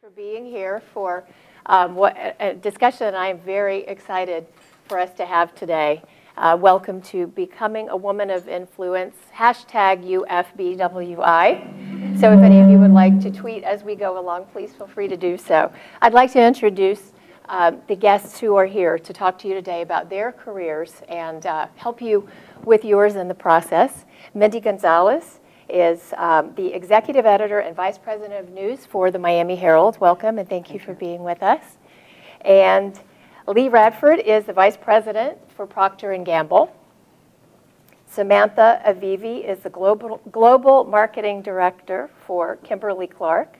For being here for a discussion that I am very excited for us to have today. Welcome to Becoming a Woman of Influence, hashtag UFBWI. So if any of you would like to tweet as we go along, please feel free to do so. I'd like to introduce the guests who are here to talk to you today about their careers and help you with yours in the process. Mindy Gonzalez is the executive editor and vice president of news for the Miami Herald. Welcome, and thank you for being with us. And Lee Radford is the vice president for Procter & Gamble. Samantha Avivi is the global marketing director for Kimberly-Clark.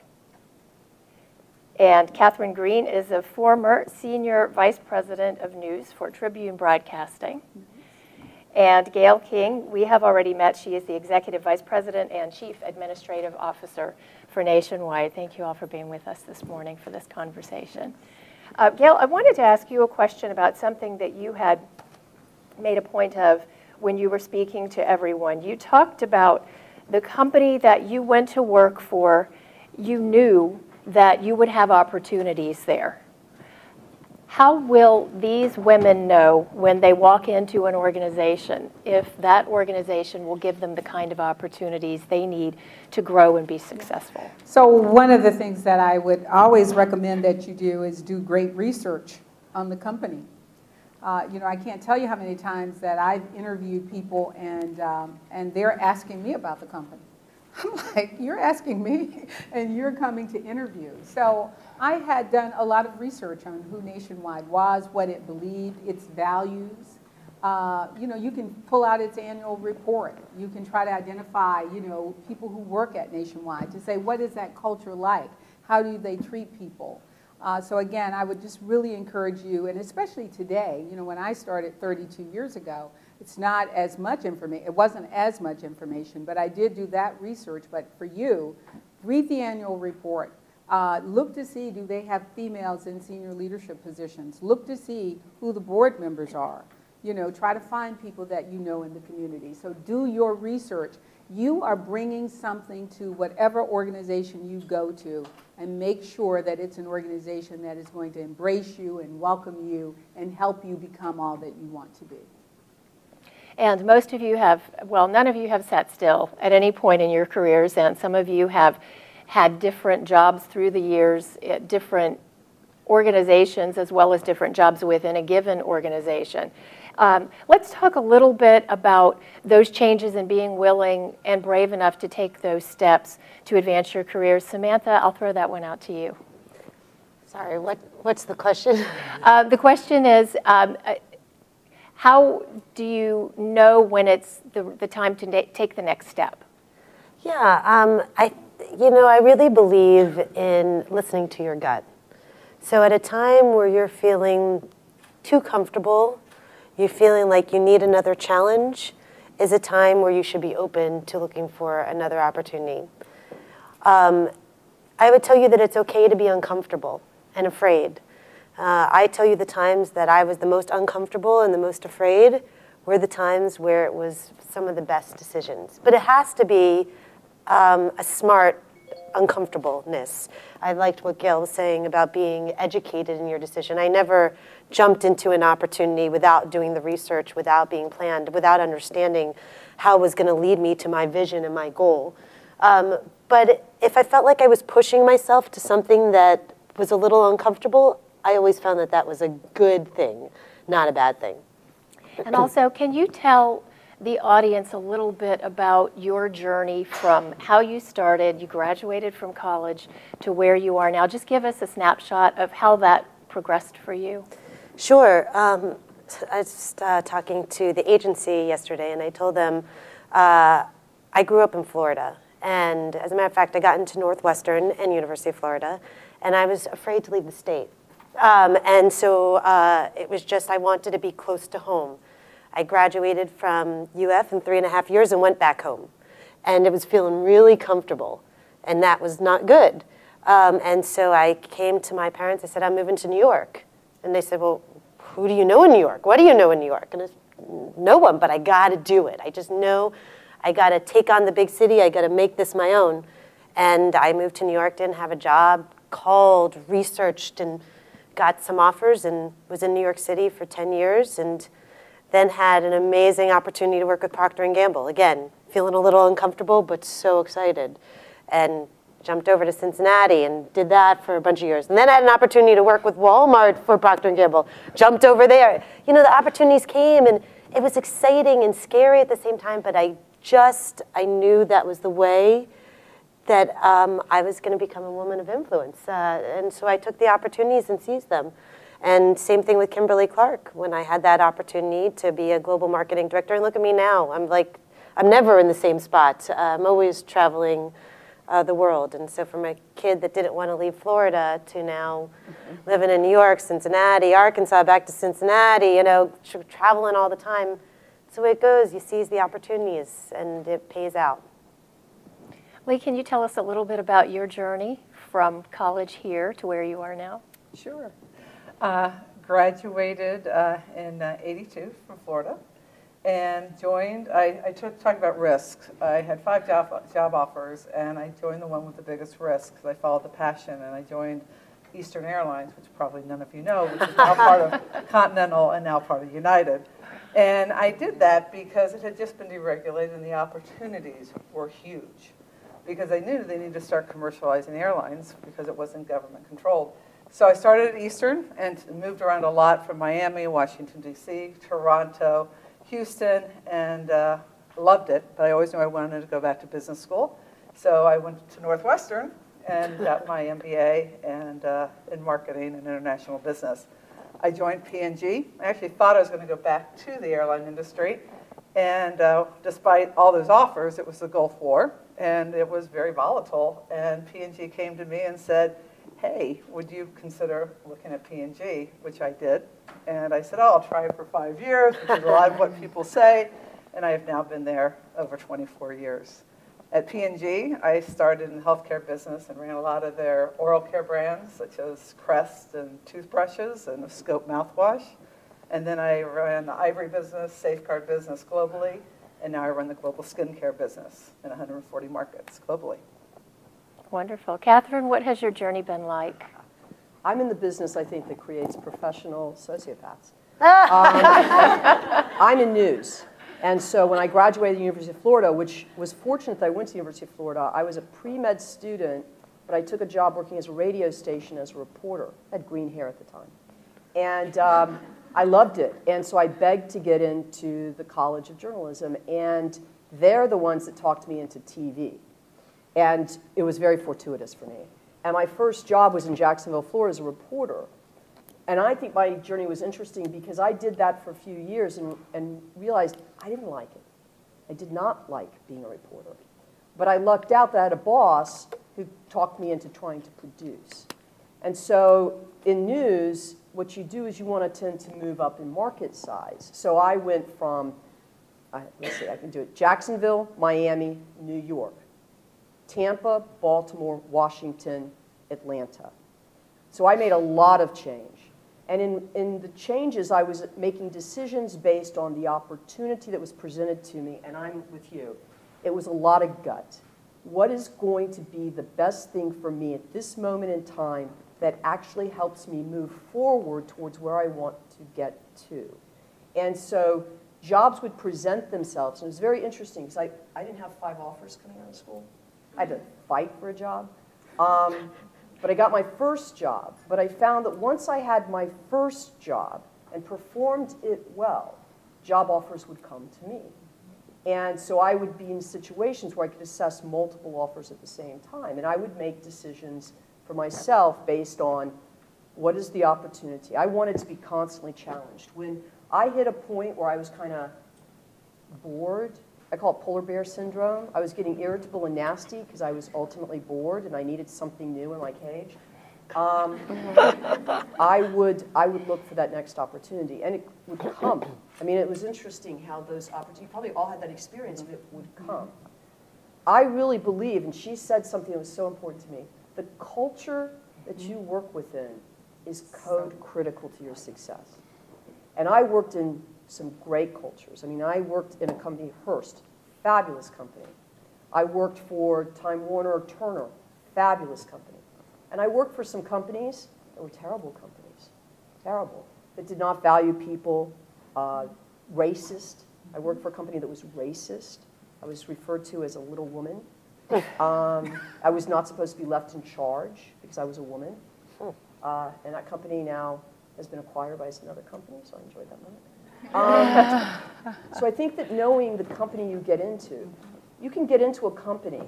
And Catherine Green is a former senior vice president of news for Tribune Broadcasting. And Gail King, we have already met. She is the Executive Vice President and Chief Administrative Officer for Nationwide. Thank you all for being with us this morning for this conversation. Gail, I wanted to ask you a question about something that you had made a point of when you were speaking to everyone. You talked about the company that you went to work for. You knew that you would have opportunities there. How will these women know when they walk into an organization if that organization will give them the kind of opportunities they need to grow and be successful? So one of the things that I would always recommend that you do is do great research on the company. I can't tell you how many times that I've interviewed people and they're asking me about the company. I'm like, you're asking me and you're coming to interview. So I had done a lot of research on who Nationwide was, what it believed, its values. You can pull out its annual report. You can try to identify, people who work at Nationwide to say, what is that culture like? How do they treat people? So again, I would just really encourage you, and especially today, when I started 32 years ago, it's not as much information, it wasn't as much information, but I did do that research. But for you, read the annual report. Look to see, do they have females in senior leadership positions? Look to see who the board members are. Try to find people that you know in the community. So do your research. You are bringing something to whatever organization you go to, and make sure that it's an organization that is going to embrace you and welcome you and help you become all that you want to be. And most of you have, well, none of you have sat still at any point in your careers, and some of you have had different jobs through the years at different organizations as well as different jobs within a given organization. Let's talk a little bit about those changes and being willing and brave enough to take those steps to advance your careers. Samantha, I'll throw that one out to you. Sorry, what's the question? The question is, how do you know when it's the time to take the next step? Yeah, I really believe in listening to your gut. So at a time where you're feeling too comfortable, you're feeling like you need another challenge, is a time where you should be open to looking for another opportunity. I would tell you that it's okay to be uncomfortable and afraid. I tell you the times that I was the most uncomfortable and the most afraid were the times where it was some of the best decisions. But it has to be a smart uncomfortableness. I liked what Gail was saying about being educated in your decision. I never jumped into an opportunity without doing the research, without being planned, without understanding how it was going to lead me to my vision and my goal. But if I felt like I was pushing myself to something that was a little uncomfortable, I always found that that was a good thing, not a bad thing. And also, can you tell the audience a little bit about your journey from how you started, you graduated from college, to where you are now? Just give us a snapshot of how that progressed for you. Sure. I was talking to the agency yesterday, and I told them I grew up in Florida. And as a matter of fact, I got into Northwestern and University of Florida, and I was afraid to leave the state. And so it was just I wanted to be close to home. I graduated from UF in 3.5 years and went back home. And it was feeling really comfortable, and that was not good. And so I came to my parents. I said, I'm moving to New York. And they said, well, who do you know in New York? What do you know in New York? And I said, no one, but I got to do it. I just know I got to take on the big city. I got to make this my own. And I moved to New York, didn't have a job, called, researched, and got some offers, and was in New York City for 10 years, and then had an amazing opportunity to work with Procter & Gamble. Again, feeling a little uncomfortable, but so excited. And jumped over to Cincinnati and did that for a bunch of years. And then had an opportunity to work with Walmart for Procter & Gamble. Jumped over there. You know, the opportunities came, and it was exciting and scary at the same time, but I knew that was the way that I was going to become a woman of influence. And so I took the opportunities and seized them. And same thing with Kimberly-Clark, when I had that opportunity to be a global marketing director. And look at me now. I'm never in the same spot. I'm always traveling the world. And so from a kid that didn't want to leave Florida to now living in New York, Cincinnati, Arkansas, back to Cincinnati, you know, traveling all the time. That's the way it goes. You seize the opportunities, and it pays out. Lee, can you tell us a little bit about your journey from college here to where you are now? Sure. Graduated in '82 from Florida and joined, talk about risks. I had 5 job offers, and I joined the one with the biggest risk because I followed the passion, and I joined Eastern Airlines, which probably none of you know, which is now part of Continental and now part of United. And I did that because it had just been deregulated and the opportunities were huge, because I knew they needed to start commercializing airlines because it wasn't government controlled. So I started at Eastern and moved around a lot from Miami, Washington, D.C., Toronto, Houston, and loved it, but I always knew I wanted to go back to business school. So I went to Northwestern and got my MBA in marketing and international business. I joined P&G. I actually thought I was going to go back to the airline industry, and despite all those offers, it was the Gulf War, and it was very volatile, and P&G came to me and said, hey, would you consider looking at P&G, which I did. And I said, oh, I'll try it for 5 years, which is a lot of what people say. And I have now been there over 24 years. At P&G, I started in the healthcare business and ran a lot of their oral care brands, such as Crest and toothbrushes and the Scope mouthwash. And then I ran the Ivory business, Safeguard business globally. And now I run the global skincare business in 140 markets globally. Wonderful. Catherine, what has your journey been like? I'm in the business, I think, that creates professional sociopaths. I'm in news. And so when I graduated the University of Florida, which was fortunate that I went to the University of Florida, I was a pre-med student, but I took a job working as a radio station as a reporter. I had green hair at the time. And I loved it. And so I begged to get into the College of Journalism. And they're the ones that talked me into TV. And it was very fortuitous for me. And my first job was in Jacksonville, Florida as a reporter. And I think my journey was interesting because I did that for a few years and realized I didn't like it. I did not like being a reporter. But I lucked out that I had a boss who talked me into trying to produce. And so in news, what you do is you want to tend to move up in market size. So I went from, let's see, I can do it, Jacksonville, Miami, New York. Tampa, Baltimore, Washington, Atlanta. So I made a lot of change. And in the changes, I was making decisions based on the opportunity that was presented to me, and I'm with you. It was a lot of gut. What is going to be the best thing for me at this moment in time that actually helps me move forward towards where I want to get to? And so jobs would present themselves, and it was very interesting because I didn't have 5 offers coming out of school. I had to fight for a job. But I got my first job. But I found that once I had my first job and performed it well, job offers would come to me. And so I would be in situations where I could assess multiple offers at the same time. And I would make decisions for myself based on what is the opportunity. I wanted to be constantly challenged. When I hit a point where I was kind of bored, I call it polar bear syndrome. I was getting irritable and nasty because I was ultimately bored and I needed something new in my cage. I would look for that next opportunity, and it would come. I mean, it was interesting how those opportunities, you probably all had that experience, but it would come. I really believe, and she said something that was so important to me, the culture that you work within is code critical to your success. And I worked in some great cultures. I mean, I worked in a company, Hearst, fabulous company. I worked for Time Warner Turner, fabulous company. And I worked for some companies that were terrible companies, terrible, that did not value people, racist. I worked for a company that was racist. I was referred to as a little woman. I was not supposed to be left in charge because I was a woman. And that company now has been acquired by another company, so I enjoyed that moment. So I think that knowing the company you get into, you can get into a company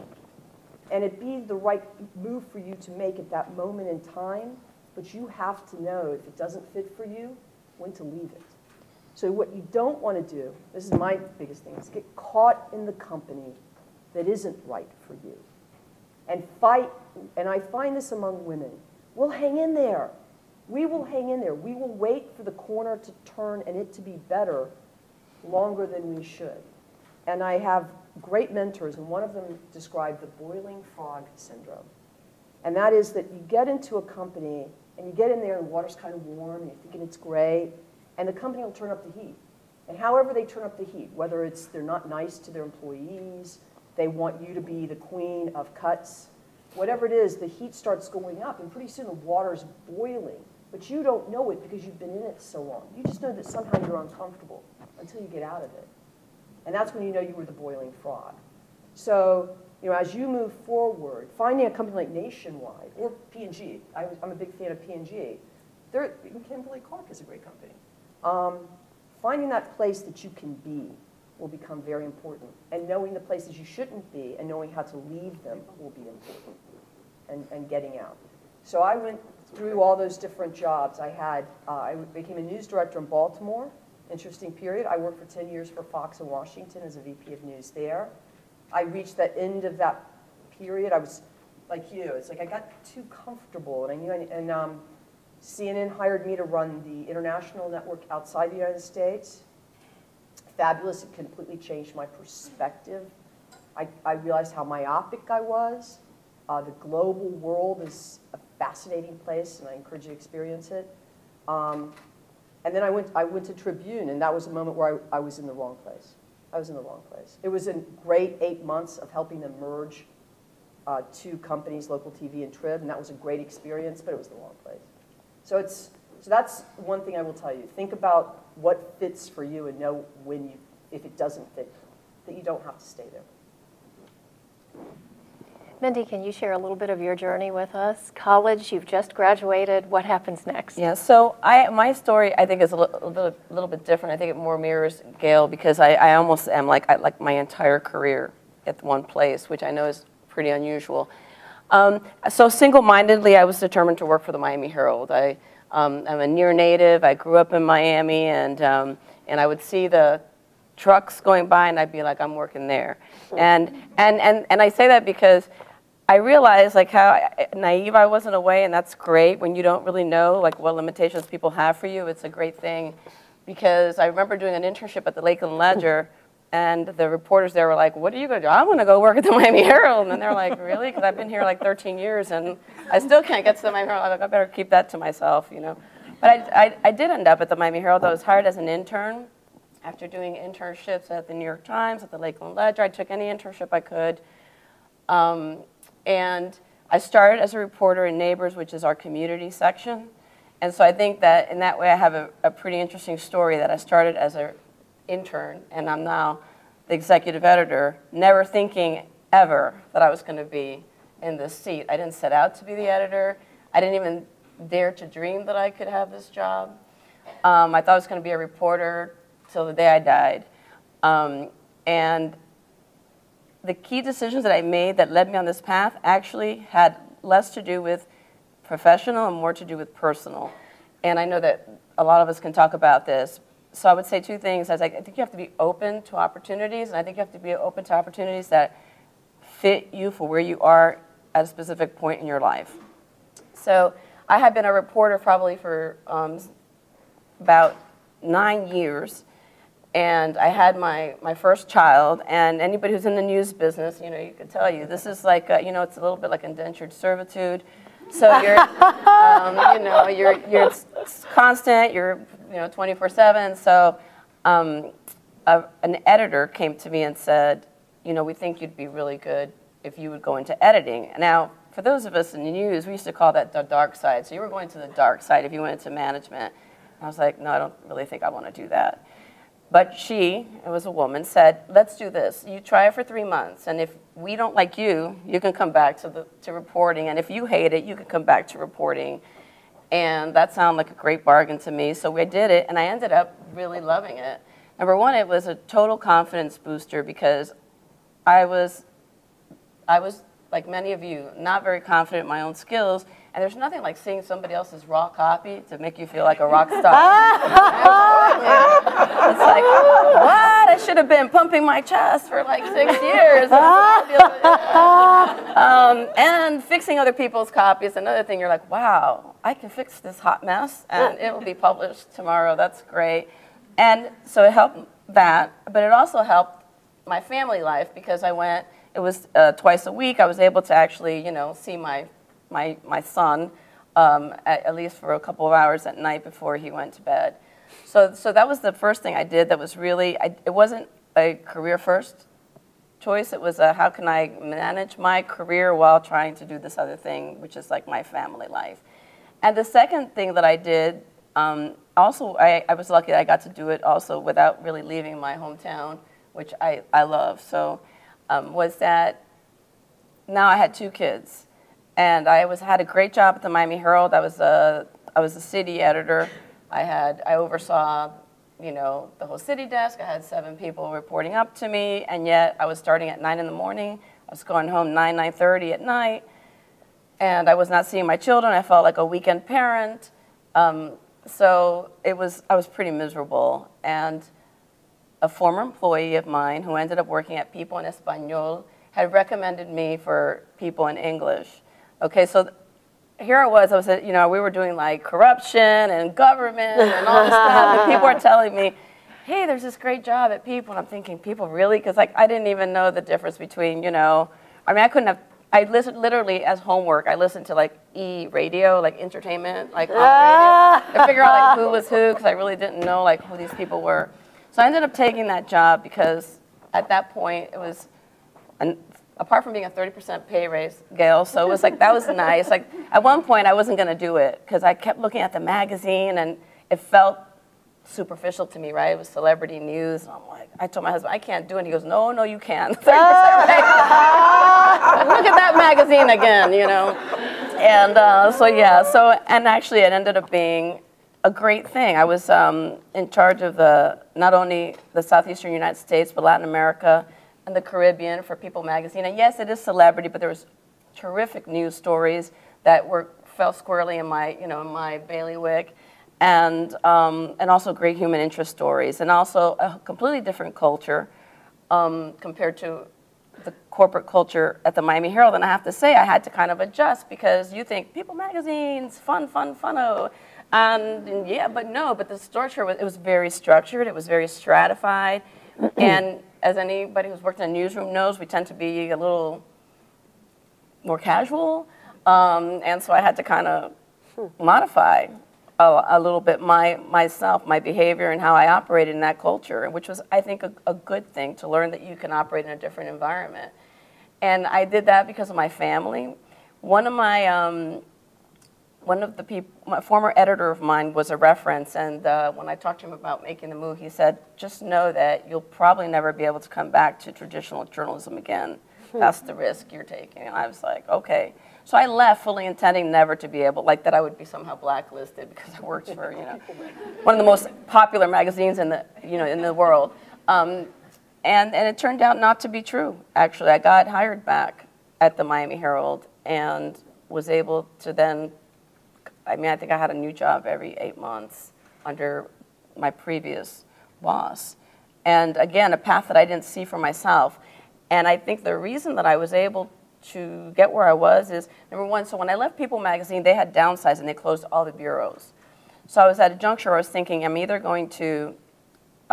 and it be the right move for you to make at that moment in time, but you have to know if it doesn't fit for you, when to leave it. So what you don't want to do, this is my biggest thing, is get caught in the company that isn't right for you. And fight, and I find this among women, we'll hang in there. We will hang in there. We will wait for the corner to turn and it to be better longer than we should. And I have great mentors, and one of them described the boiling frog syndrome. And that is that you get into a company, and you get in there, and the water's kind of warm, and you're thinking it's great, and the company will turn up the heat. And however they turn up the heat, whether it's they're not nice to their employees, they want you to be the queen of cuts, whatever it is, the heat starts going up, and pretty soon the water's boiling. But you don't know it because you've been in it so long. You just know that somehow you're uncomfortable until you get out of it. And that's when you know you were the boiling frog. So, you know, as you move forward, finding a company like Nationwide or P&G, I'm a big fan of P&G. Kimberly-Clark is a great company. Finding that place that you can be will become very important. And knowing the places you shouldn't be and knowing how to leave them will be important, and getting out. So I went through all those different jobs. I became a news director in Baltimore. Interesting period. I worked for 10 years for Fox in Washington as a VP of news there. I reached the end of that period. I was like you. It's like I got too comfortable, and I knew. CNN hired me to run the international network outside the United States. Fabulous. It completely changed my perspective. I realized how myopic I was. The global world is a fascinating place, and I encourage you to experience it. And then I went to Tribune, and that was a moment where I was in the wrong place. I was in the wrong place. It was a great 8 months of helping them merge two companies, local TV and Trib, and that was a great experience, but it was the wrong place. So that's one thing I will tell you. Think about what fits for you and know if it doesn't fit, that you don't have to stay there. Mindy, can you share a little bit of your journey with us? College, you've just graduated. What happens next? Yeah, so my story, I think, is a little bit different. I think it more mirrors Gail, because I almost am like my entire career at one place, which I know is pretty unusual. So single-mindedly, I was determined to work for the Miami Herald. I'm a near native. I grew up in Miami, and I would see the trucks going by, and I'd be like, I'm working there. And I say that because I realized like how naive I was in a way, and that's great when you don't really know like what limitations people have for you. It's a great thing, because I remember doing an internship at the Lakeland Ledger, and the reporters there were like, what are you going to do? I want to go work at the Miami Herald. And they're like, really? Because I've been here like 13 years, and I still can't get to the Miami Herald. I'm like, I better keep that to myself, you know. But I did end up at the Miami Herald. I was hired as an intern after doing internships at the New York Times, at the Lakeland Ledger. I took any internship I could. And I started as a reporter in Neighbors, which is our community section. And so I think that in that way I have a pretty interesting story, that I started as an intern, and I'm now the executive editor, never thinking ever that I was going to be in this seat. I didn't set out to be the editor. I didn't even dare to dream that I could have this job. I thought I was going to be a reporter till the day I died. And the key decisions that I made that led me on this path actually had less to do with professional and more to do with personal. And I know that a lot of us can talk about this. So I would say two things. I think you have to be open to opportunities, and I think you have to be open to opportunities that fit you for where you are at a specific point in your life. So I had been a reporter probably for about 9 years. And I had my first child, and anybody who's in the news business, you know, you could tell you, this is like, you know, it's a little bit like indentured servitude. So you're, you know, you're constant, you're, you know, 24/7. So an editor came to me and said, you know, we think you'd be really good if you would go into editing. Now, for those of us in the news, we used to call that the dark side. So you were going to the dark side if you went into management. And I was like, no, I don't really think I want to do that. But she, it was a woman, said, let's do this. You try it for 3 months, and if we don't like you, you can come back to reporting, and if you hate it, you can come back to reporting. And that sounded like a great bargain to me, so we did it, and I ended up really loving it. Number one, it was a total confidence booster because I was, like many of you, not very confident in my own skills, and there's nothing like seeing somebody else's raw copy to make you feel like a rock star. It's like, what? I should have been pumping my chest for like 6 years. And fixing other people's copies, another thing, you're like, wow, I can fix this hot mess, and it will be published tomorrow. That's great. And so it helped that, but it also helped my family life because it was twice a week. I was able to actually, see my son at least for a couple of hours at night before he went to bed. So that was the first thing I did that was really, it wasn't a career first choice. It was how can I manage my career while trying to do this other thing, which is like my family life. And the second thing that I did, also I was lucky that I got to do it also without really leaving my hometown, which I love. So was that now I had 2 kids. And I had a great job at the Miami Herald. I was a city editor. I oversaw, the whole city desk. I had 7 people reporting up to me, and yet I was starting at 9 in the morning. I was going home 9:30 at night, and I was not seeing my children. I felt like a weekend parent. So I was pretty miserable. And a former employee of mine who ended up working at People en Español had recommended me for People in English. Okay, so here I was, we were doing like corruption and government and all this stuff, and people were telling me, hey, there's this great job at People, and I'm thinking, People, really? Because like I didn't even know the difference between, I couldn't have, I listened literally as homework, I listened to like radio, like entertainment, like on radio, to figure out like who was who, because I really didn't know like who these people were. So I ended up taking that job because at that point it was, apart from being a 30% pay raise, Gail, so it was like, that was nice. Like, at one point, I wasn't going to do it because I kept looking at the magazine, and it felt superficial to me, right? It was celebrity news, and I'm like, I told my husband, I can't do it. And he goes, no, you can. 30% raise. Look at that magazine again, And and actually, it ended up being a great thing. I was in charge of not only the southeastern United States, but Latin America, and the Caribbean for People magazine. And yes, it is celebrity, but there was terrific news stories that fell squarely in my bailiwick, and also great human interest stories, and also a completely different culture compared to the corporate culture at the Miami Herald. And I have to say, I had to kind of adjust because you think People magazine's funno. And yeah, but the structure it was very structured, it was very stratified, and as anybody who's worked in a newsroom knows, we tend to be a little more casual, and so I had to kind of modify a little bit myself, my behavior, and how I operated in that culture, which was, I think, a good thing to learn that you can operate in a different environment. And I did that because of my family. My former editor of mine was a reference, and when I talked to him about making the move, he said, just know that you'll probably never be able to come back to traditional journalism again. That's the risk you're taking. And I was like, okay. So I left fully intending never to be able, like that I would be somehow blacklisted because I worked for, one of the most popular magazines in the world. And it turned out not to be true, actually. I got hired back at the Miami Herald and was able to then, I think I had a new job every 8 months under my previous boss. And again, a path that I didn't see for myself. And I think the reason that I was able to get where I was is, number one, so when I left People magazine, they had downsized and they closed all the bureaus. So I was at a juncture where I was thinking, I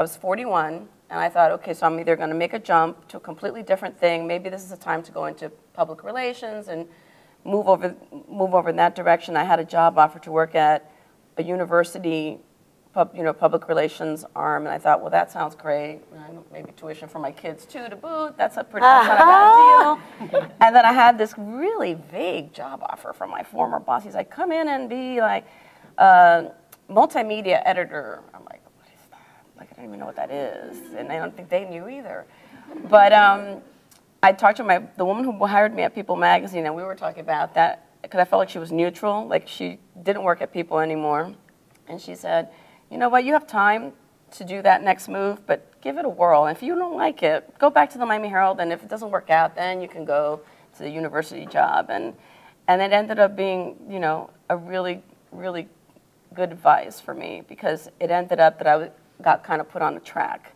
was 41, and I thought, okay, so I'm either going to make a jump to a completely different thing. Maybe this is a time to go into public relations and move over in that direction. I had a job offer to work at a university public relations arm, and I thought, well, that sounds great. Maybe tuition for my kids too to boot. That's not a bad deal. And then I had this really vague job offer from my former boss. He's like, come in and be like multimedia editor. I'm like, what is that? Like, I don't even know what that is, and I don't think they knew either. But I talked to the woman who hired me at People Magazine, and we were talking about that because I felt like she was neutral, like she didn't work at People anymore, and she said, you know what, you have time to do that next move, but give it a whirl. And if you don't like it, go back to the Miami Herald, and if it doesn't work out, then you can go to the university job. And it ended up being, a really, really good advice for me, because it ended up that I got kind of put on a track.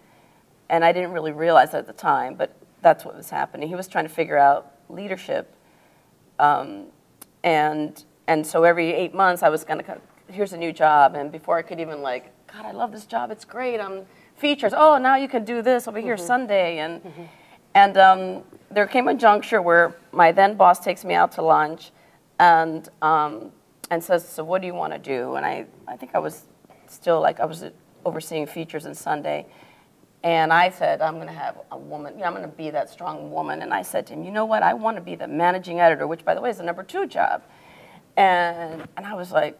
And I didn't really realize it at the time, but that's what was happening. He was trying to figure out leadership. And so every 8 months I was going to, here's a new job, and before I could even God, I love this job, it's great, features, oh, now you can do this over here Sunday, and there came a juncture where my then boss takes me out to lunch, and says, so what do you want to do? And I think I was still I was overseeing features and Sunday, and I said, I'm going to have a woman, I'm going to be that strong woman, and I said to him, you know what, I want to be the managing editor, which by the way is the #2 job, and I was like,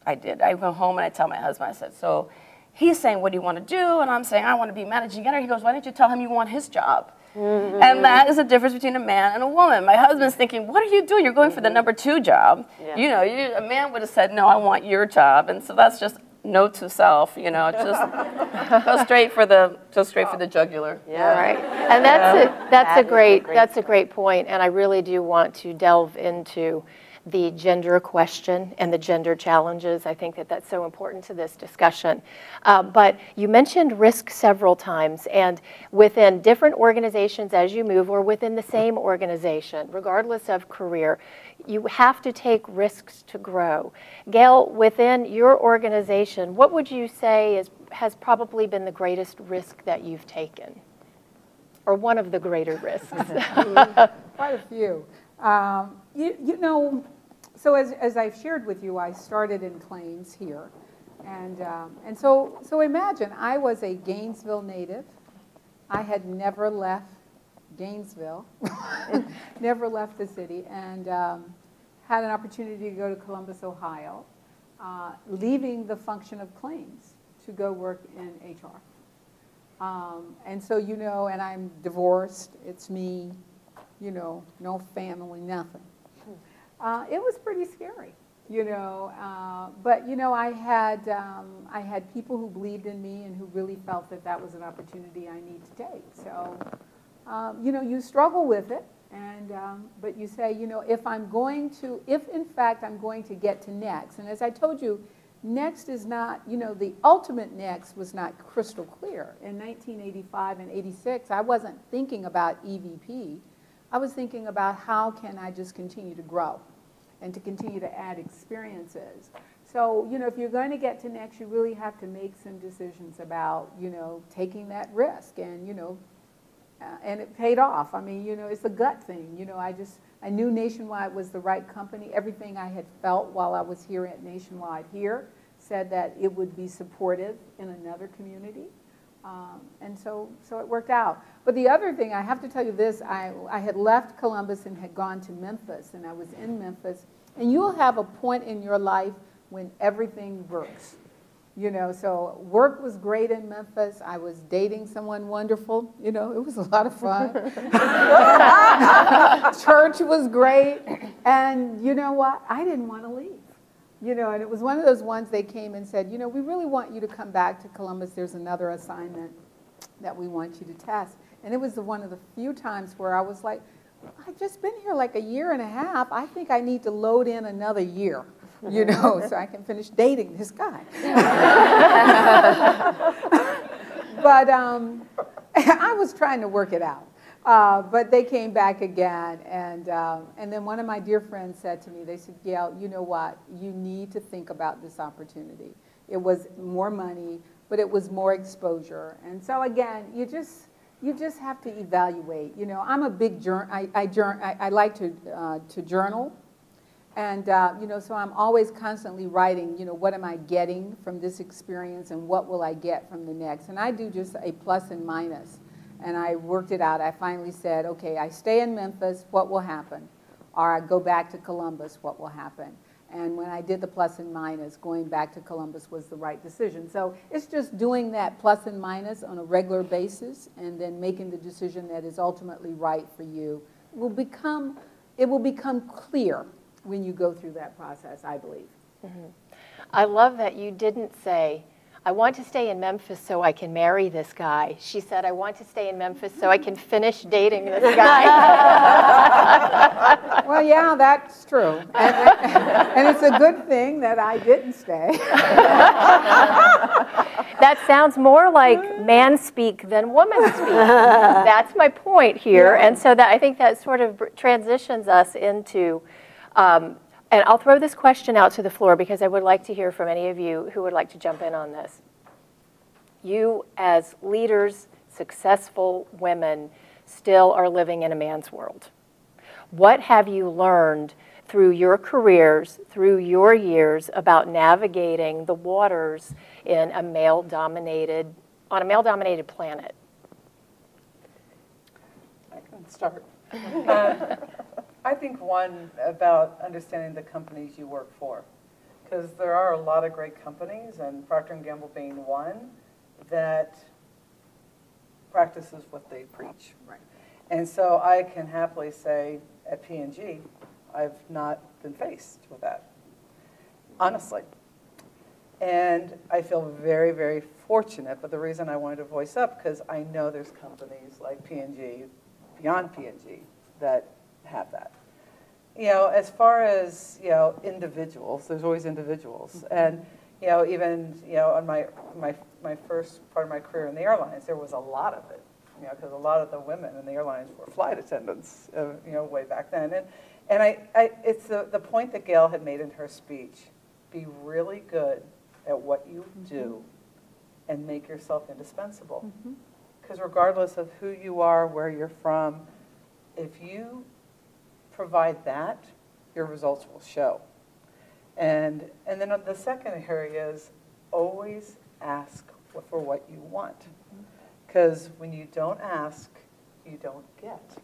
I did. I go home and I tell my husband, I said, so he's saying, what do you want to do? And I'm saying, I want to be managing editor. He goes, why don't you tell him you want his job? And that is the difference between a man and a woman. My husband's thinking, what are you doing? You're going for the #2 job. Yeah. A man would have said, no, I want your job. And so that's just note to self, just go straight for the jugular. Yeah, right. And that's a great point. And I really do want to delve into the gender question and the gender challenges. I think that that's so important to this discussion. But you mentioned risk several times, and within different organizations as you move, or within the same organization, regardless of career, you have to take risks to grow. Gail, within your organization, what would you say has probably been the greatest risk that you've taken? Or one of the greater risks? Quite a few. So as I've shared with you, I started in claims here. And so imagine, I was a Gainesville native. I had never left Gainesville, never left the city, and had an opportunity to go to Columbus, Ohio, leaving the function of claims to go work in HR. And so, and I'm divorced, it's me, no family, nothing. It was pretty scary, but I had people who believed in me and who really felt that that was an opportunity I need to take. So, you struggle with it, but you say, if in fact I'm going to get to next, and as I told you, next is not, the ultimate next was not crystal clear. In 1985 and 86, I wasn't thinking about EVP. I was thinking about how can I just continue to grow and to continue to add experiences. So, if you're going to get to next, you really have to make some decisions about, taking that risk, and, and it paid off. I mean, it's a gut thing. I knew Nationwide was the right company. Everything I had felt while I was here at Nationwide here said that it would be supportive in another community. And so it worked out. But the other thing, I have to tell you this, I had left Columbus and had gone to Memphis, and I was in Memphis. And you'll have a point in your life when everything works. So work was great in Memphis. I was dating someone wonderful. It was a lot of fun. Church was great. And you know what? I didn't want to leave. And it was one of those ones they came and said, we really want you to come back to Columbus. There's another assignment that we want you to test. And it was one of the few times where I was like, I've just been here like a year and a half. I think I need to load in another year, so I can finish dating this guy. But I was trying to work it out. But they came back again, and then one of my dear friends said to me, they said, Gail, you know what? You need to think about this opportunity. It was more money, but it was more exposure. And so again, you just have to evaluate. I'm a big I like to journal, And, you know, so I'm always constantly writing, you know, what am I getting from this experience and what will I get from the next? And I do just a plus and minus. And I worked it out. I finally said, okay, I stay in Memphis, what will happen? Or I go back to Columbus, what will happen? And when I did the plus and minus, going back to Columbus was the right decision. So it's just doing that plus and minus on a regular basis and then making the decision that is ultimately right for you. It will become clear when you go through that process, I believe. Mm-hmm. I love that you didn't say, I want to stay in Memphis so I can marry this guy. She said, I want to stay in Memphis so I can finish dating this guy. Well, yeah, that's true. And it's a good thing that I didn't stay. That sounds more like man speak than woman speak. That's my point here. Yeah. And so that I think that sort of transitions us into, and I'll throw this question out to the floor because I would like to hear from any of you who would like to jump in on this. You as leaders, successful women, still are living in a man's world. What have you learned through your careers, through your years, about navigating the waters in a male-dominated planet? I can start. I think one, about understanding the companies you work for, because there are a lot of great companies, and Procter & Gamble being one, that practices what they preach. Right. And so I can happily say at P&G, I've not been faced with that, honestly. And I feel very, very fortunate, but the reason I wanted to voice up, because I know there's companies like P&G, beyond P&G, that have that. You know, as far as, you know, individuals, there's always individuals. And, you know, even, you know, on my first part of my career in the airlines, there was a lot of it, you know, because a lot of the women in the airlines were flight attendants, you know, way back then. And it's the point that Gail had made in her speech, be really good at what you do and make yourself indispensable. Because regardless of who you are, where you're from, if you provide that, your results will show. And then the second area is always ask for what you want. Because when you don't ask, you don't get.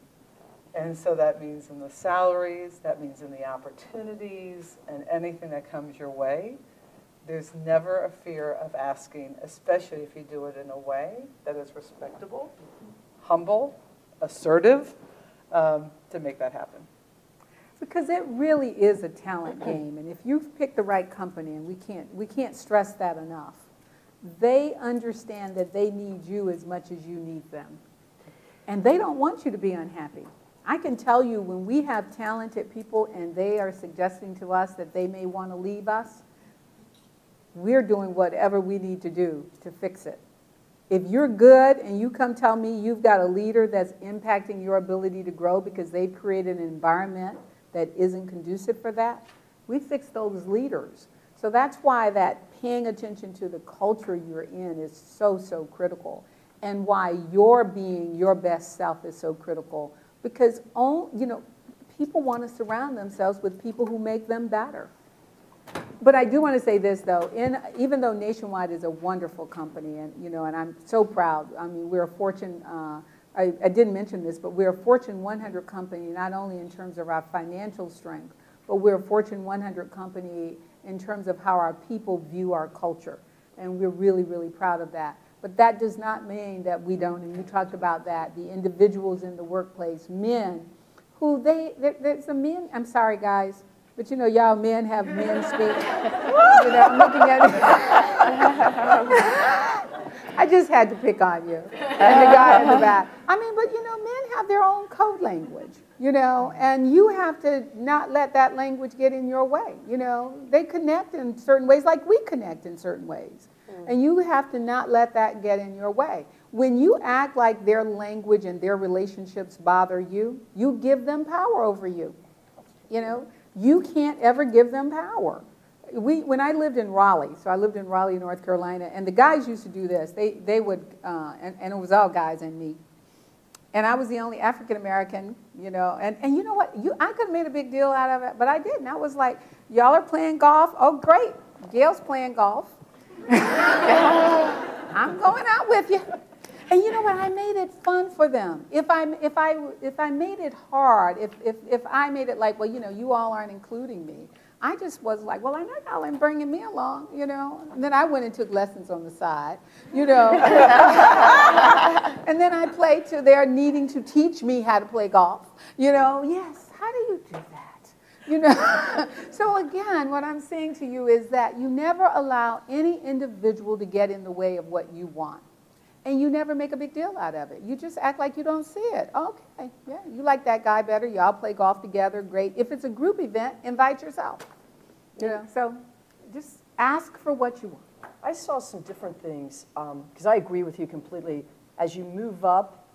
And so that means in the salaries, that means in the opportunities, and anything that comes your way. There's never a fear of asking, especially if you do it in a way that is respectable, humble, assertive, to make that happen. Because it really is a talent game, and if you've picked the right company, and we can't stress that enough, they understand that they need you as much as you need them. And they don't want you to be unhappy. I can tell you when we have talented people and they are suggesting to us that they may want to leave us, we're doing whatever we need to do to fix it. If you're good and you come tell me you've got a leader that's impacting your ability to grow because they've created an environment that isn't conducive for that, we fix those leaders. So that's why that paying attention to the culture you're in is so, so critical, and why your being your best self is so critical, because you know, people want to surround themselves with people who make them better. But I do want to say this, though. Even though Nationwide is a wonderful company, and you know, and I'm so proud. I mean, we're a Fortune. I didn't mention this, but we're a Fortune 100 company, not only in terms of our financial strength, but we're a Fortune 100 company in terms of how our people view our culture, and we're really, really proud of that. But that does not mean that we don't. And you talked about that. The individuals in the workplace, men, who there's a men. I'm sorry, guys. But you know, y'all men have men speak. You know, I'm looking at it. I just had to pick on you. And the guy in the back. I mean, but you know, men have their own code language, you know, and you have to not let that language get in your way. You know, they connect in certain ways like we connect in certain ways. And you have to not let that get in your way. When you act like their language and their relationships bother you, you give them power over you. You know? You can't ever give them power. When I lived in Raleigh, so I lived in Raleigh, North Carolina, and the guys used to do this. They would, and it was all guys and me. And I was the only African American, you know, and you know what? I could have made a big deal out of it, but I didn't. I was like, y'all are playing golf? Oh, great. Gail's playing golf. I'm going out with you. And you know what? I made it fun for them. If I made it hard, if I made it like, well, you know, you all aren't including me, I just was like, well, I know y'all ain't bringing me along, you know. And then I went and took lessons on the side, you know. And then I played to their needing to teach me how to play golf, you know. Yes, how do you do that? You know. So again, what I'm saying to you is that you never allow any individual to get in the way of what you want. And you never make a big deal out of it. You just act like you don't see it. Okay, yeah, you like that guy better. Y'all play golf together, great. If it's a group event, invite yourself. You know, so just ask for what you want. I saw some different things, because I agree with you completely. As you move up,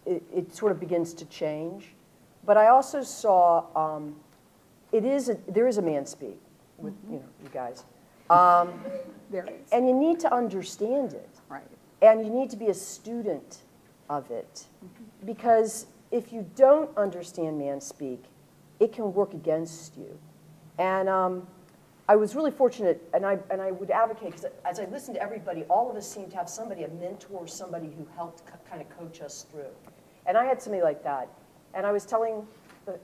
it sort of begins to change. But I also saw there is a man speak with you guys. There is. And you need to understand it. Right. And you need to be a student of it. Because if you don't understand man speak, it can work against you. And I was really fortunate, and I would advocate, because as I listened to everybody, all of us seemed to have somebody, a mentor, somebody who helped kind of coach us through. And I had somebody like that. And I was telling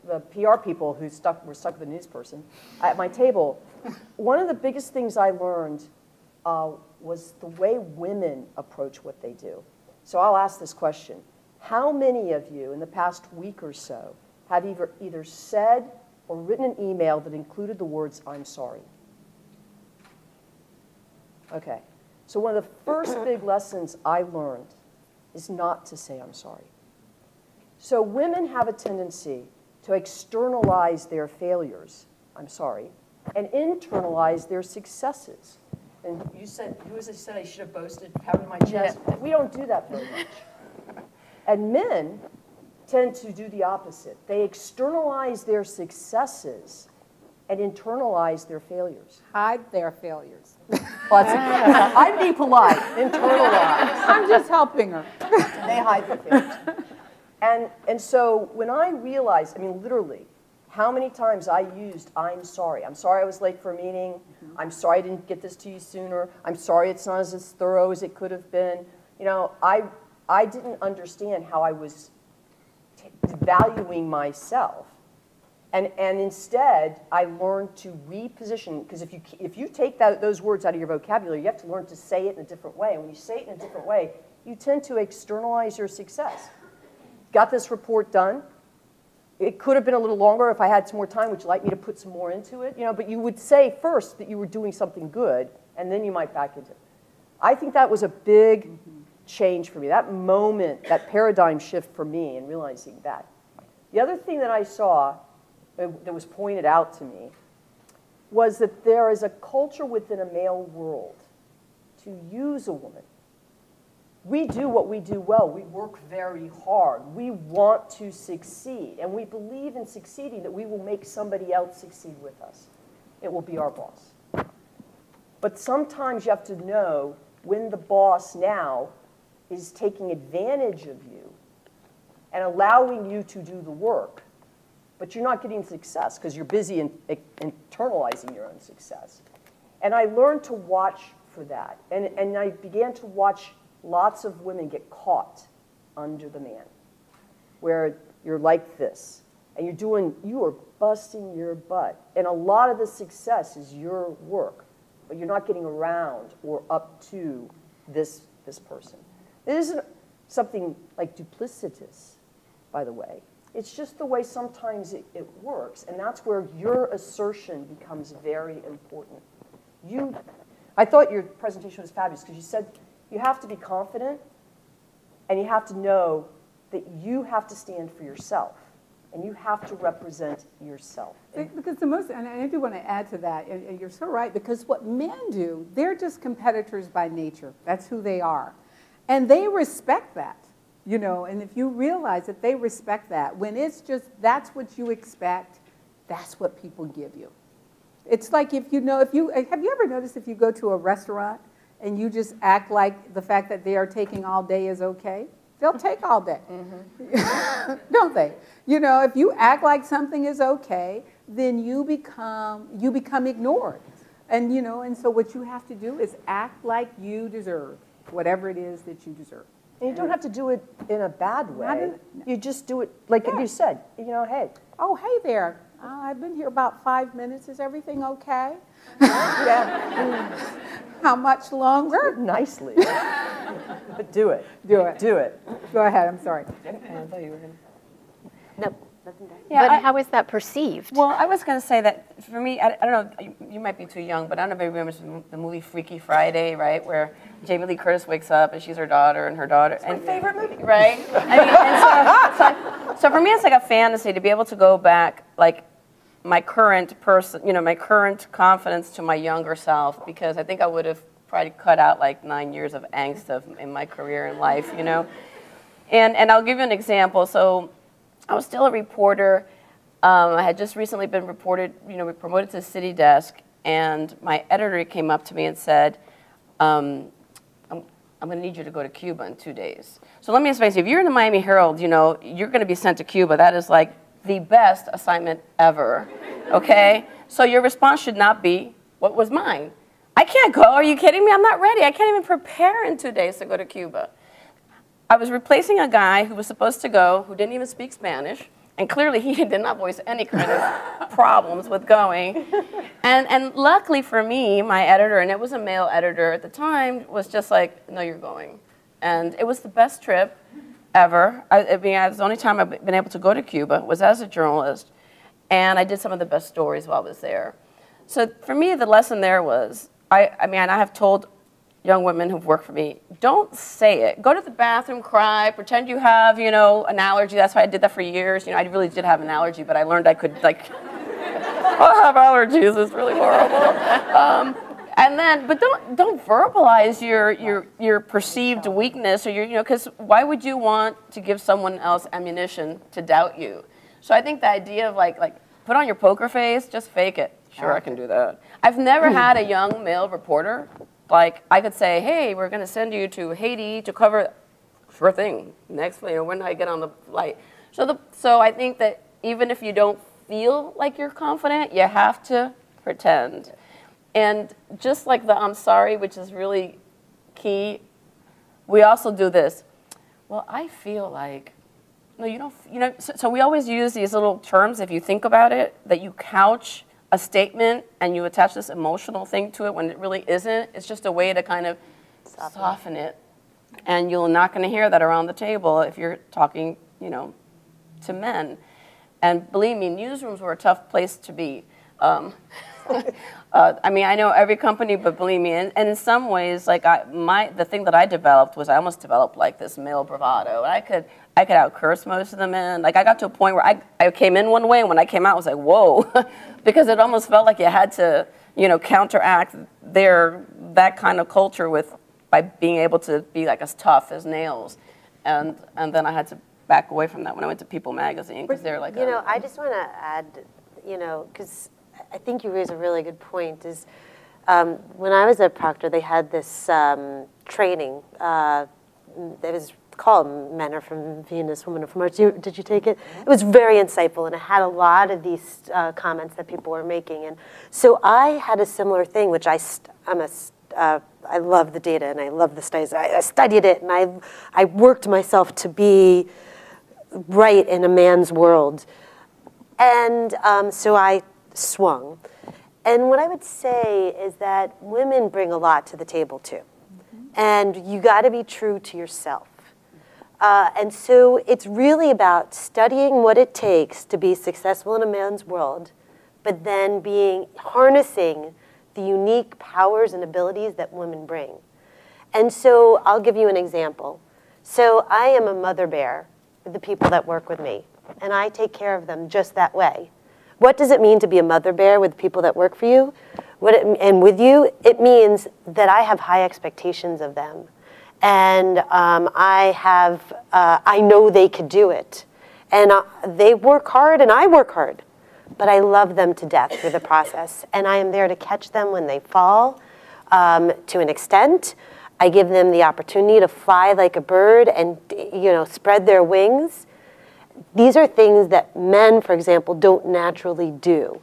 the PR people who were stuck with a news person at my table, one of the biggest things I learned was the way women approach what they do. So I'll ask this question. How many of you in the past week or so have either said or written an email that included the words, "I'm sorry"? Okay. So one of the first big lessons I learned is not to say I'm sorry. So women have a tendency to externalize their failures, I'm sorry, and internalize their successes. And you said, I should have boasted, pounded my chest. Yeah. We don't do that very much. And men tend to do the opposite. They externalize their successes and internalize their failures. Hide their failures. Well, I'm being polite. Internalize. I'm just helping her. They hide their failures. And so when I realized, I mean, literally, how many times I used I'm sorry. I'm sorry I was late for a meeting. I'm sorry I didn't get this to you sooner. I'm sorry it's not as thorough as it could have been. You know, I didn't understand how I was valuing myself. And instead, I learned to reposition, because if you take those words out of your vocabulary, you have to learn to say it in a different way. And when you say it in a different way, you tend to externalize your success. Got this report done. It could have been a little longer if I had some more time. Would you like me to put some more into it? You know, but you would say first that you were doing something good, and then you might back into it. I think that was a big change for me. That moment, that paradigm shift for me in realizing that. The other thing that I saw that was pointed out to me was that there is a culture within a male world to use a woman. We do what we do well. We work very hard. We want to succeed. And we believe in succeeding, that we will make somebody else succeed with us. It will be our boss. But sometimes you have to know when the boss now is taking advantage of you and allowing you to do the work, but you're not getting success because you're busy internalizing your own success. And I learned to watch for that. And I began to watch lots of women get caught under the man, where you're like this, and you are busting your butt. And a lot of the success is your work, but you're not getting around or up to this person. It isn't something like duplicitous, by the way. It's just the way sometimes it works, and that's where your assertion becomes very important. I thought your presentation was fabulous because you said you have to be confident, and you have to know that you have to stand for yourself, and you have to represent yourself. Because and I do want to add to that, and you're so right, because what men do, they're just competitors by nature. That's who they are. And they respect that, you know, and if you realize that they respect that, when it's just that's what you expect, that's what people give you. It's like have you ever noticed if you go to a restaurant and you just act like the fact that they are taking all day is okay? They'll take all day, don't they? You know, if you act like something is okay, then you become ignored. And, you know, and so what you have to do is act like you deserve whatever it is that you deserve. And you don't have to do it in a bad way. You just do it, like you said, you know, hey. Oh, hey there. I've been here about 5 minutes. Is everything okay? Yeah. How much longer? Nicely. But do it. Do it. Do it. Go ahead, I'm sorry. I thought you were going to. No, nothing there. Yeah, But how is that perceived? Well, I was going to say that for me, I don't know, you might be too young, but I don't know if you remember the movie Freaky Friday, right, where Jamie Lee Curtis wakes up and she's her daughter and her daughter. It's my favorite movie. Right? I mean, and so for me, it's like a fantasy to be able to go back, like, my current person, you know, my current confidence to my younger self, because I think I would have probably cut out like 9 years of angst in my career and life, you know. And I'll give you an example. So I was still a reporter. I had just recently been promoted to the city desk, and my editor came up to me and said, I'm going to need you to go to Cuba in 2 days. So let me explain to you, if you're in the Miami Herald, you know, you're going to be sent to Cuba. That is like the best assignment ever, okay? So your response should not be, what was mine? I can't go, are you kidding me? I'm not ready. I can't even prepare in 2 days to go to Cuba. I was replacing a guy who was supposed to go, who didn't even speak Spanish, and clearly he did not voice any kind of problems with going. And luckily for me, my editor, and it was a male editor at the time, was just like, no, you're going. And it was the best trip ever. I mean, it was the only time I've been able to go to Cuba, was as a journalist, and I did some of the best stories while I was there. So for me, the lesson there was, I mean, I have told young women who've worked for me, don't say it. Go to the bathroom, cry, pretend you have, you know, an allergy. That's why I did that for years. You know, I really did have an allergy, but I learned I could, like, I have allergies. It's really horrible. And then, but don't verbalize your perceived weakness, or your, you know, because why would you want to give someone else ammunition to doubt you? So I think the idea of like put on your poker face, just fake it. Sure, I can do that. I've never had a young male reporter, like I could say, hey, we're going to send you to Haiti to cover, sure thing. Next, you know, when I get on the flight. So I think that even if you don't feel like you're confident, you have to pretend. And just like the I'm sorry, which is really key, we also do this. Well, I feel like, no, you don't, you know, so we always use these little terms, if you think about it, that you couch a statement and you attach this emotional thing to it when it really isn't. It's just a way to kind of soften it. And you're not going to hear that around the table if you're talking, you know, to men. And believe me, newsrooms were a tough place to be. I mean, I know every company, but believe me, and in some ways, like the thing that I developed was I almost developed like this male bravado. And I could out curse most of the men. Like I got to a point where I came in one way, and when I came out, I was like, whoa, because it almost felt like you had to, you know, counteract that kind of culture by being able to be like as tough as nails, and then I had to back away from that when I went to People magazine, because they're like, you know, I just want to add, you know, because I think you raise a really good point, is when I was at Procter, they had this training that was called Men Are From Venus, Women Are From Mars. Did you take it? It was very insightful, and it had a lot of these comments that people were making. And so I had a similar thing, which I love the data, and I love the studies. I studied it, and I worked myself to be right in a man's world. And so I swung. And what I would say is that women bring a lot to the table too. And you got to be true to yourself. And so it's really about studying what it takes to be successful in a man's world, but then harnessing the unique powers and abilities that women bring. And so I'll give you an example. So I am a mother bear with the people that work with me, and I take care of them just that way. What does it mean to be a mother bear with people that work for you and with you? It means that I have high expectations of them. And I know they could do it. And they work hard and I work hard. But I love them to death through the process. And I am there to catch them when they fall to an extent. I give them the opportunity to fly like a bird and, you know, spread their wings. These are things that men, for example, don't naturally do.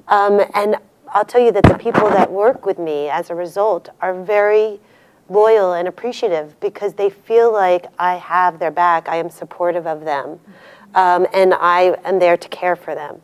And I'll tell you that the people that work with me as a result are very loyal and appreciative because they feel like I have their back, I am supportive of them, and I am there to care for them.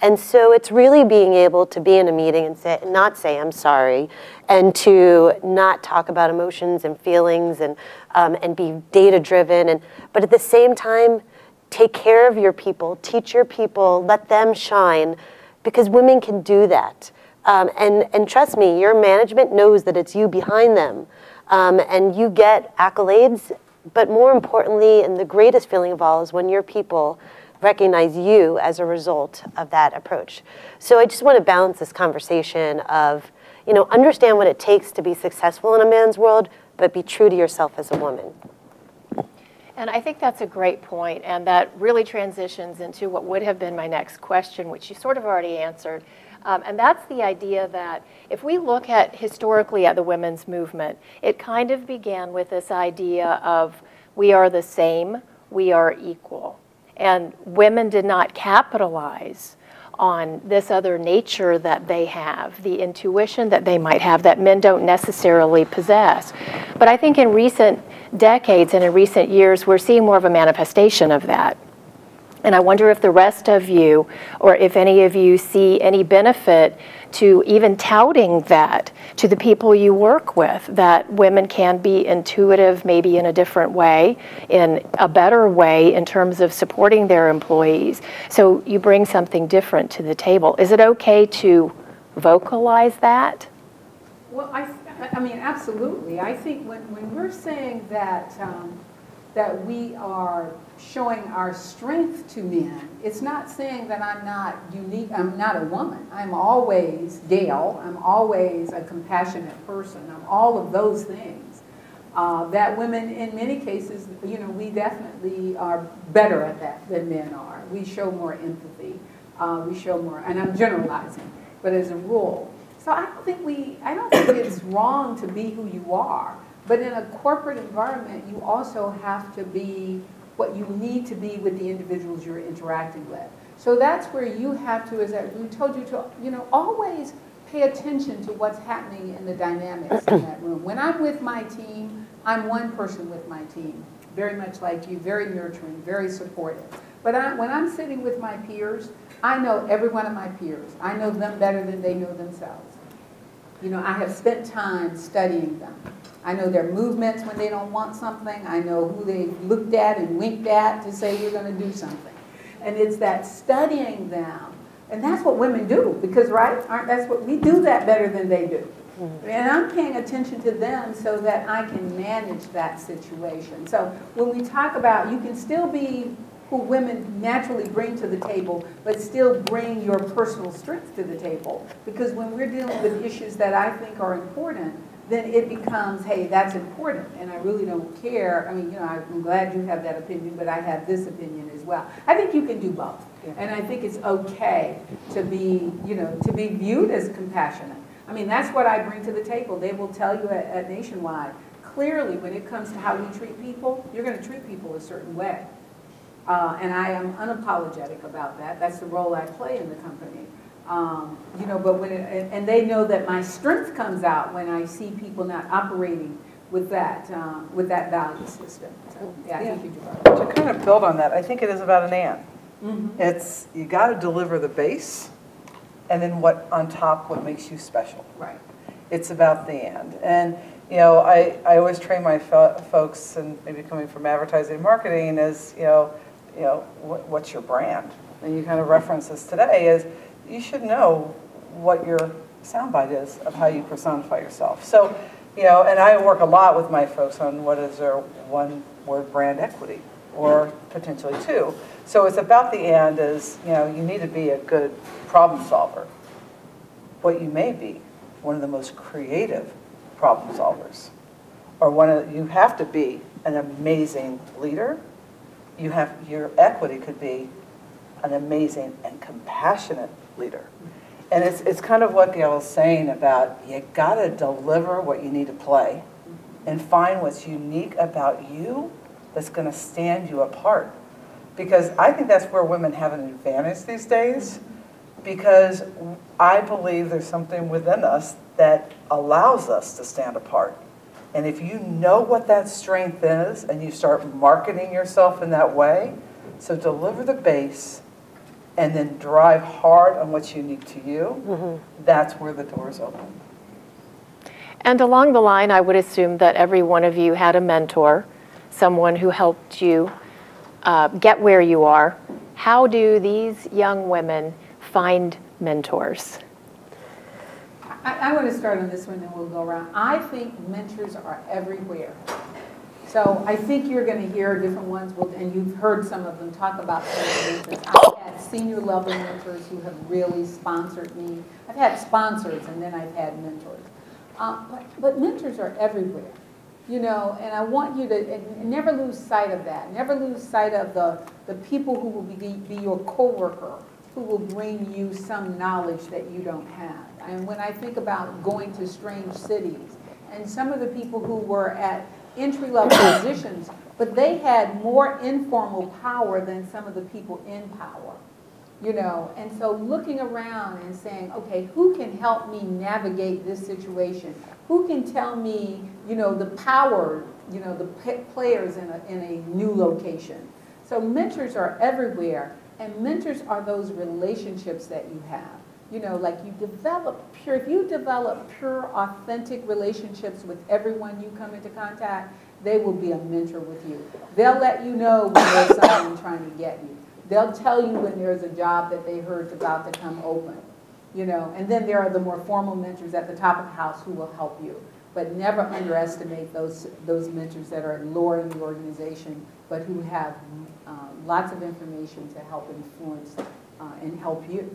And so it's really being able to be in a meeting and not say I'm sorry, and to not talk about emotions and feelings and be data driven, but at the same time, take care of your people, teach your people, let them shine, because women can do that. And trust me, your management knows that it's you behind them. And you get accolades, but more importantly, and the greatest feeling of all, is when your people recognize you as a result of that approach. So I just want to balance this conversation of, you know, understand what it takes to be successful in a man's world, but be true to yourself as a woman. And I think that's a great point, and that really transitions into what would have been my next question, which you sort of already answered. And that's the idea that if we look at historically at the women's movement, it kind of began with this idea of we are the same, we are equal. And women did not capitalize on this other nature that they have, the intuition that they might have that men don't necessarily possess. But I think in recent decades and in recent years, we're seeing more of a manifestation of that. And I wonder if the rest of you, or if any of you see any benefit to even touting that to the people you work with, that women can be intuitive maybe in a different way, in a better way in terms of supporting their employees. So you bring something different to the table. Is it okay to vocalize that? Well, I mean, absolutely. I think when we're saying that, that we are showing our strength to men, it's not saying that I'm not unique, I'm not a woman. I'm always Gail, I'm always a compassionate person, I'm all of those things. That women, in many cases, you know, we definitely are better at that than men are. We show more empathy, we show more, and I'm generalizing, but as a rule. So I don't think it's wrong to be who you are. But in a corporate environment, you also have to be what you need to be with the individuals you're interacting with. So that's where you have to, as we told you to, you know, always pay attention to what's happening in the dynamics in that room. When I'm with my team, I'm one person with my team, very much like you, very nurturing, very supportive. But when I'm sitting with my peers, I know every one of my peers. I know them better than they know themselves. You know, I have spent time studying them. I know their movements when they don't want something. I know who they looked at and winked at to say we're going to do something. And it's that studying them. And that's what women do, because, right, that's what we do that better than they do. And I'm paying attention to them so that I can manage that situation. So when we talk about, you can still be who women naturally bring to the table, but still bring your personal strengths to the table. Because when we're dealing with issues that I think are important, then it becomes, hey, that's important, and I really don't care. I mean, you know, I'm glad you have that opinion, but I have this opinion as well. I think you can do both, and I think it's okay to be, you know, to be viewed as compassionate. I mean, that's what I bring to the table. They will tell you at Nationwide, clearly, when it comes to how we treat people, you're going to treat people a certain way, and I am unapologetic about that. That's the role I play in the company. You know, but and they know that my strength comes out when I see people not operating with that value system. So, yeah, I think you do right. To kind of build on that, I think it is about an and. Mm-hmm. It's, you got to deliver the base, and then what on top, what makes you special. Right. It's about the and you know, I always train my folks, and maybe coming from advertising and marketing, is you know, what's your brand? And you kind of reference this today is, you should know what your soundbite is of how you personify yourself. So, you know, and I work a lot with my folks on what is their one-word brand equity, or potentially two. So it's about the and is, you know, you need to be a good problem solver. What you may be, one of the most creative problem solvers. Or you have to be an amazing leader. Your equity could be an amazing and compassionate leader. And it's kind of what Gail is saying about, you got to deliver what you need to play, and find what's unique about you that's going to stand you apart. Because I think that's where women have an advantage these days, because I believe there's something within us that allows us to stand apart. And if you know what that strength is and you start marketing yourself in that way, so deliver the base and then drive hard on what's unique to you, that's where the doors open. And along the line, I would assume that every one of you had a mentor, someone who helped you get where you are. How do these young women find mentors? I want to start on this one, then we'll go around. I think mentors are everywhere. So I think you're going to hear different ones, and you've heard some of them talk about some of the mentors. I've had senior level mentors who have really sponsored me. I've had sponsors, and then I've had mentors. But mentors are everywhere, you know, and I want you to never lose sight of that. Never lose sight of the people who will be your coworker, who will bring you some knowledge that you don't have. And when I think about going to strange cities, and some of the people who were at entry-level positions, but they had more informal power than some of the people in power, you know. And so looking around and saying, okay, who can help me navigate this situation? Who can tell me, you know, the power, you know, the players in a new location? So mentors are everywhere, and mentors are those relationships that you have. You know, like if you develop pure, authentic relationships with everyone you come into contact, they will be a mentor with you. They'll let you know when there's someone trying to get you. They'll tell you when there's a job that they heard's about to come open. You know, and then there are the more formal mentors at the top of the house who will help you. But never underestimate those mentors that are lower in the organization, but who have lots of information to help influence and help you.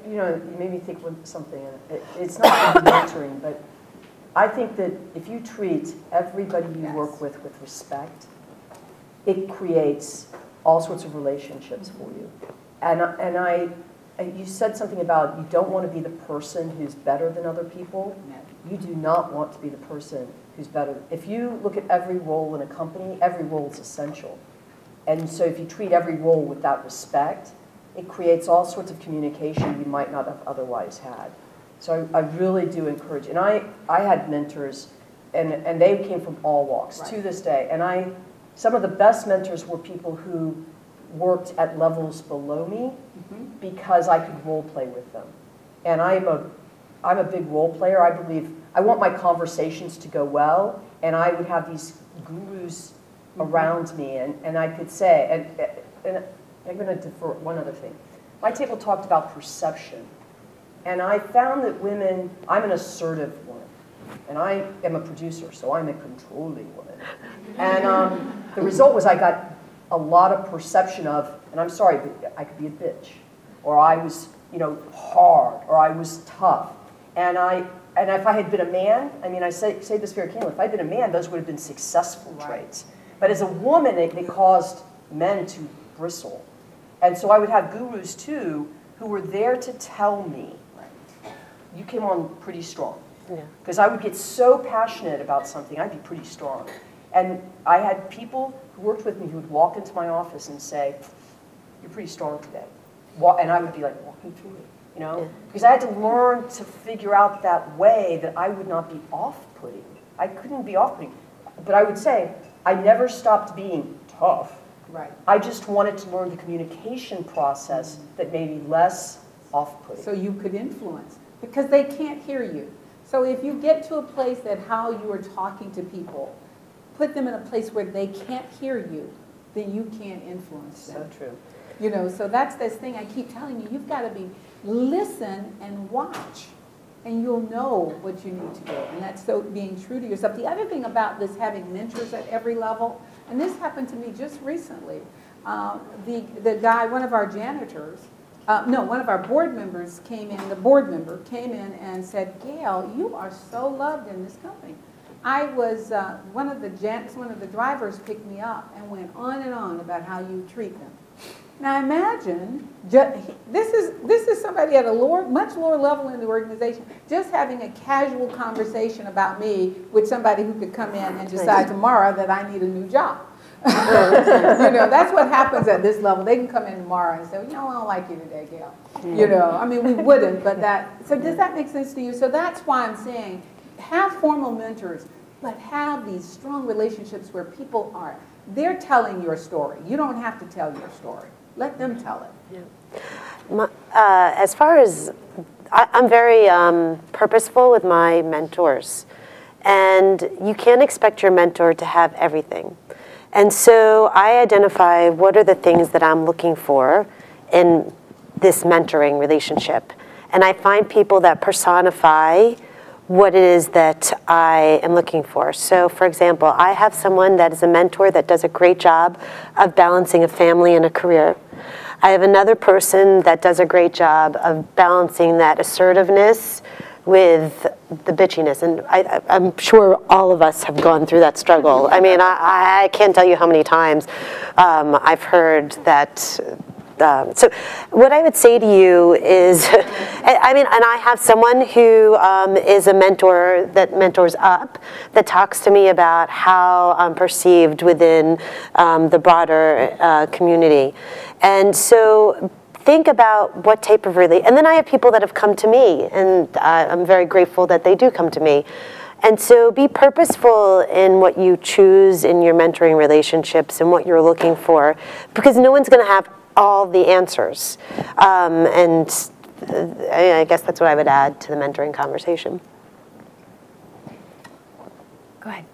You know, you made me think of something. It's not mentoring, but I think that if you treat everybody you work with respect, it creates all sorts of relationships for you. And you said something about you don't want to be the person who's better than other people. You do not want to be the person who's better. If you look at every role in a company, every role is essential. And so if you treat every role with that respect, it creates all sorts of communication you might not have otherwise had. So I really do encourage, and I had mentors, and they came from all walks to this day. And some of the best mentors were people who worked at levels below me because I could role play with them. And I'm a big role player. I believe I want my conversations to go well, and I would have these gurus around me, and I could say, and I'm going to defer one other thing. My table talked about perception. And I found that women, I'm an assertive woman. And I am a producer, so I'm a controlling woman. And the result was I got a lot of perception of, and I'm sorry, but I could be a bitch. Or I was, you know, hard. Or I was tough. And if I had been a man, I mean, I say this very candidly, if I had been a man, those would have been successful traits. But as a woman, they caused men to bristle. And so I would have gurus, too, who were there to tell me, you came on pretty strong. Because I would get so passionate about something, I'd be pretty strong. And I had people who worked with me who would walk into my office and say, you're pretty strong today. And I would be like, walk me through it, you know? Because I had to learn to figure out that way that I would not be off-putting. I couldn't be off-putting. But I would say, I never stopped being tough. Right. I just wanted to learn the communication process that made me less off-putting. So you could influence, because they can't hear you. So if you get to a place that how you are talking to people, put them in a place where they can't hear you, then you can't influence them. So true. You know, so that's this thing I keep telling you, you've got to listen and watch, and you'll know what you need to do. And that's so being true to yourself. The other thing about this having mentors at every level, and this happened to me just recently, the guy, one of our janitors, one of our board members came in, the board member came in and said, Gail, you are so loved in this company. I was, one of the drivers picked me up and went on and on about how you treat them. Now imagine, this is somebody at a much lower level in the organization, just having a casual conversation about me with somebody who could come in and decide tomorrow that I need a new job. You know, that's what happens at this level. They can come in tomorrow and say, you know, I don't like you today, Gail. You know, I mean, we wouldn't, but so does that make sense to you? So that's why I'm saying, have formal mentors, but have these strong relationships where people they're telling your story. You don't have to tell your story. Let them tell it. Yeah. As far as, I'm very purposeful with my mentors. And you can't expect your mentor to have everything. And so I identify what are the things that I'm looking for in this mentoring relationship. And I find people that personify what it is that I am looking for. So for example, I have someone that is a mentor that does a great job of balancing a family and a career. I have another person that does a great job of balancing that assertiveness with the bitchiness. And I'm sure all of us have gone through that struggle. I mean, I can't tell you how many times I've heard that. So what I would say to you is, I mean, and I have someone who is a mentor that mentors up, that talks to me about how I'm perceived within the broader community. And so think about what type of and then I have people that have come to me, and I'm very grateful that they do come to me. And so be purposeful in what you choose in your mentoring relationships and what you're looking for, because no one's going to have all the answers. And I guess that's what I would add to the mentoring conversation. Go ahead.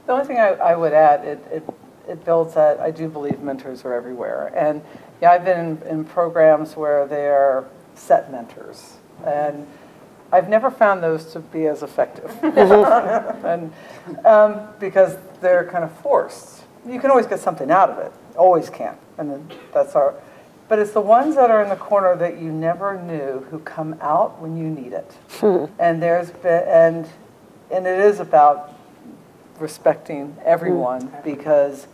The only thing I would add, it builds that I do believe mentors are everywhere. And yeah, I've been in programs where they're set mentors. And I've never found those to be as effective. And because they're kind of forced. You can always get something out of it. Always can. And then but it's the ones that are in the corner that you never knew who come out when you need it. And and it is about respecting everyone, because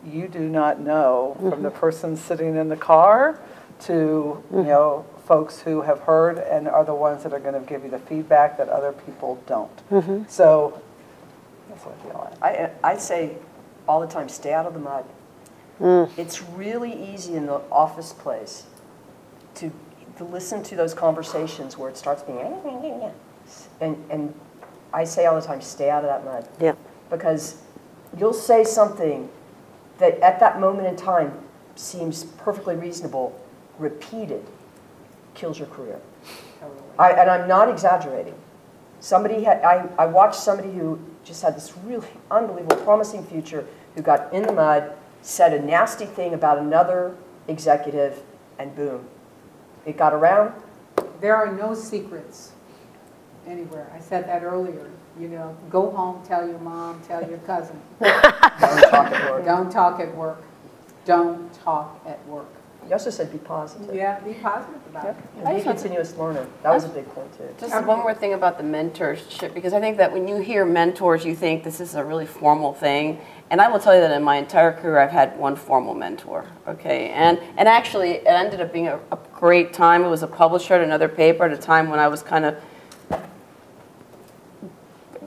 you do not know, from the person sitting in the car to you know, folks who have heard and are the ones that are going to give you the feedback that other people don't. So that's what I feel like. I say all the time, stay out of the mud. It's really easy in the office place to listen to those conversations where it starts being, and I say all the time, stay out of that mud. Yeah. Because you'll say something that at that moment in time seems perfectly reasonable, repeated, kills your career. And I'm not exaggerating. I watched somebody who just had this really unbelievable, promising future, who got in the mud, said a nasty thing about another executive, and boom, it got around. There are no secrets anywhere. I said that earlier. You know, go home, tell your mom, tell your cousin. Don't talk at work. Don't talk at work. Don't talk at work. You also said be positive. Yeah, be positive about it. And be a continuous learner. That was a big point, too. Just one more thing about the mentorship, because I think that when you hear mentors, you think this is a really formal thing. And I will tell you that in my entire career, I've had one formal mentor, okay? And actually, it ended up being a great time. It was a publisher at another paper at a time when I was kind of,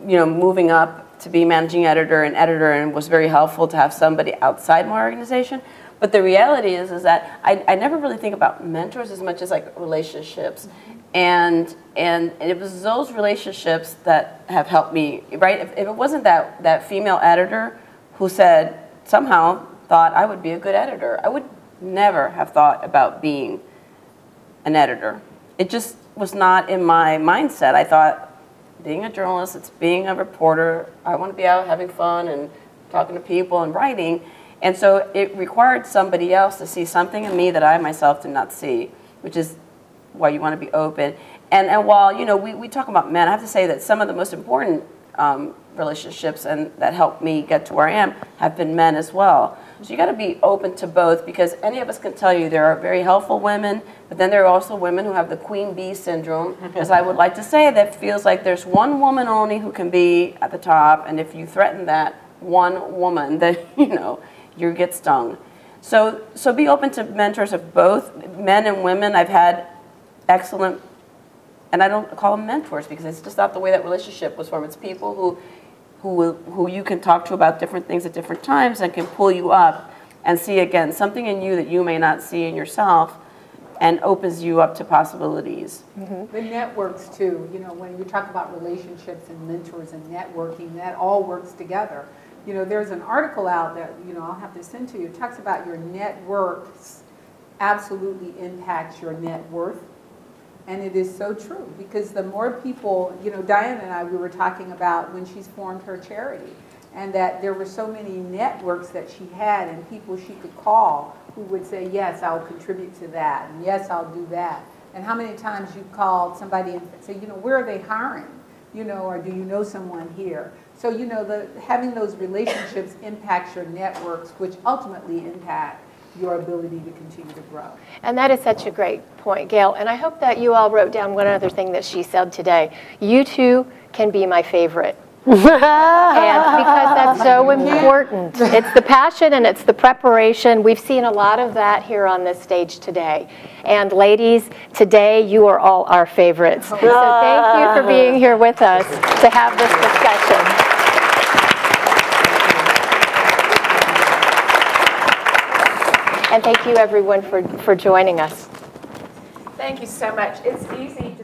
you know, moving up to be managing editor, and was very helpful to have somebody outside my organization. But the reality is that I never really think about mentors as much as like relationships. And it was those relationships that have helped me, right? If it wasn't that female editor who somehow thought I would be a good editor, I would never have thought about being an editor. It just was not in my mindset. I thought, being a journalist, it's being a reporter. I want to be out having fun and talking to people and writing. And so it required somebody else to see something in me that I myself did not see, which is why you want to be open. And while, you know, we talk about men, I have to say that some of the most important relationships and that helped me get to where I am have been men as well. So you got to be open to both, because any of us can tell you there are very helpful women, but then there are also women who have the queen bee syndrome, as I would like to say, that feels like there's one woman only who can be at the top, and if you threaten that one woman, then, you know, you get stung. So be open to mentors of both men and women. I've had excellent, and I don't call them mentors because it's just not the way that relationship was formed. It's people who you can talk to about different things at different times and can pull you up and see, again, something in you that you may not see in yourself, and opens you up to possibilities. The networks too, you know, when you talk about relationships and mentors and networking, that all works together. You know, there's an article out that, you know, I'll have to send to you. It talks about your networks absolutely impacts your net worth. And it is so true, because the more people, you know, Diane and I, we were talking about when she's formed her charity, and that there were so many networks that she had and people she could call who would say, yes, I'll contribute to that, and yes, I'll do that. And how many times you called somebody and say, you know, where are they hiring? You know, or do you know someone here? So, you know, having those relationships impacts your networks, which ultimately impact your ability to continue to grow. And that is such a great point, Gail. And I hope that you all wrote down one other thing that she said today. You too can be my favorite. And because that's so important. It's the passion and it's the preparation. We've seen a lot of that here on this stage today. And ladies, today you are all our favorites. So thank you for being here with us to have this discussion. And thank you everyone for joining us. Thank you so much. It's easy.